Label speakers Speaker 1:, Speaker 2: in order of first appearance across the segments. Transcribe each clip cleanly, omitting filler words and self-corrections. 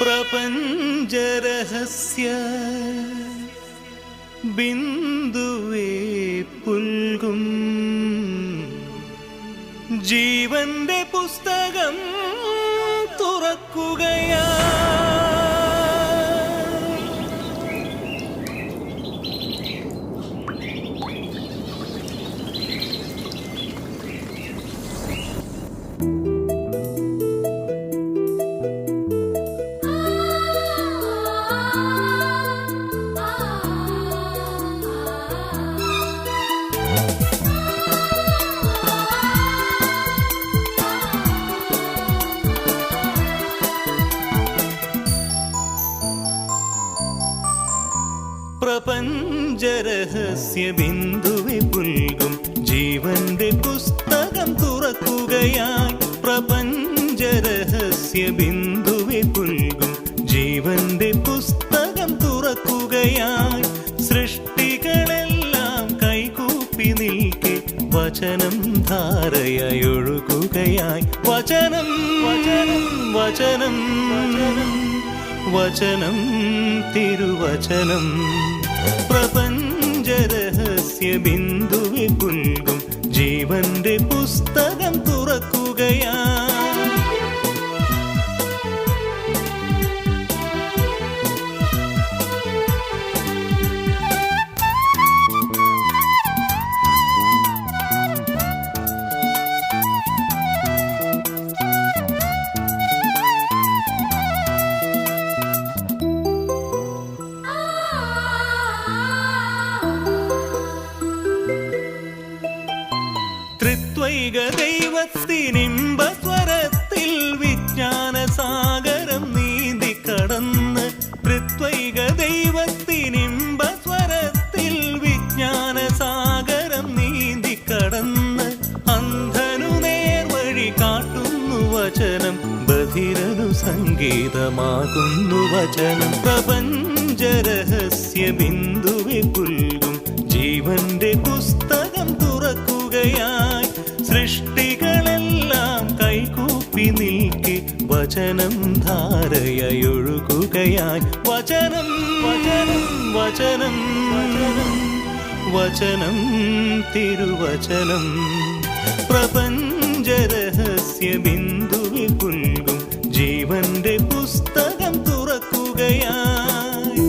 Speaker 1: പ്രപഞ്ചരഹസ്യ ബിന്ദുവേ പുൽകും ജീവന്റെ പുസ്തകം തുറക്കുകയാ. പ്രപഞ്ചരഹസ്യ ബിന്ദുവെ പുൽകും ജീവന്റെ പുസ്തകം തുറക്കുകയായി. പ്രപഞ്ചരഹസ്യ ബിന്ദുവെ പുൽകും ജീവന്റെ പുസ്തകം തുറക്കുകയായി. സൃഷ്ടികളെല്ലാം കൈകൂപ്പി നിൽക്കെ വചനം ധാരയായി ഒഴുകുകയായി. വചനം വചനം വചനം വചനം തിരുവചനം. പ്രപഞ്ചരഹസ്യ ബിന്ദുവെ പുൽകും ജീവന്റെ പുസ്തകം തുറക്കുകയാ. ത്രിത്വൈക ദൈവത്തിനിമ്പസ്വരത്തിൽ വിജ്ഞാനസാഗരം നീന്തി കടന്ന്. ത്രിത്വൈക ദൈവത്തിനിമ്പസ്വരത്തിൽ വിജ്ഞാനസാഗരം നീന്തി കടന്ന്. അന്ധനു നേർവഴി കാട്ടുന്നു വചനം, ബധിരനു സംഗീതമാകുന്നു വചനം. പ്രപഞ്ചരഹസ്യ ബിന്ദുവെ പുൽകും ജീവന്റെ പുസ്തകം തുറക്കുകയായി. സൃഷ്ടികളെല്ലാം കൈകൂപ്പി നിൽക്കെ വചനം ധാരയായി ഒഴുകുകയായി. വചനം വചനം വചനം വചനം തിരുവചനം. പ്രപഞ്ചരഹസ്യ ബിന്ദുവെ പുൽകും ജീവന്റെ പുസ്തകം തുറക്കുകയായി.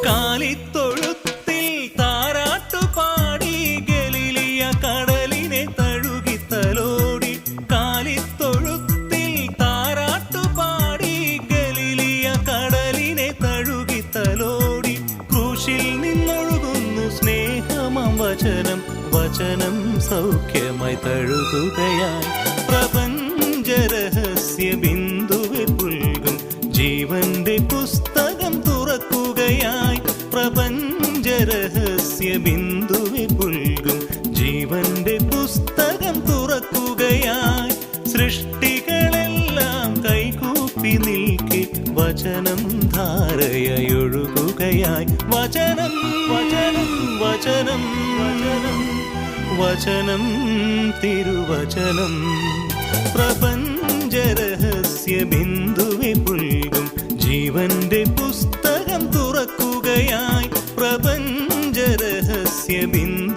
Speaker 1: കാലിത്തൊഴുത്തിൽ താരാട്ടുപാടി ഗലീലിയ കടലിനെ തഴുകി തലോടി. കാലിത്തൊഴുത്തിൽ താരാട്ടുപാടി ഗലീലിയ കടലിനെ തഴുകി തലോടി. ക്രൂശിൽ നിന്നൊഴുകുന്നു സ്നേഹമാം വചനം, വചനം സൗഖ്യമായി തഴുകുകയായി. പ്രപഞ്ചരഹസ്യ ബിന്ദുവെ പുൽകും ജീവന്റെ പുസ്തകം തുറക്കുകയായി. പ്രപഞ്ചരഹസ്യ ബിന്ദുവെ പുൽകും ജീവന്റെ പുസ്തകം തുറക്കുകയായി. സൃഷ്ടികളെല്ലാം കൈകൂപ്പി നിൽക്കെ വചനം ധാരയായി ഒഴുകുകയായി. വചനം വചനം വചനം വചനം വചനം തിരുവചനം. പ്രപഞ്ചരഹസ്യ ബിന്ദുവെ പുൽകും ജീവന്റെ പുസ്തകം തുറക്കുകയായി. പ്രപഞ്ചരഹസ്യ ബിന്ദു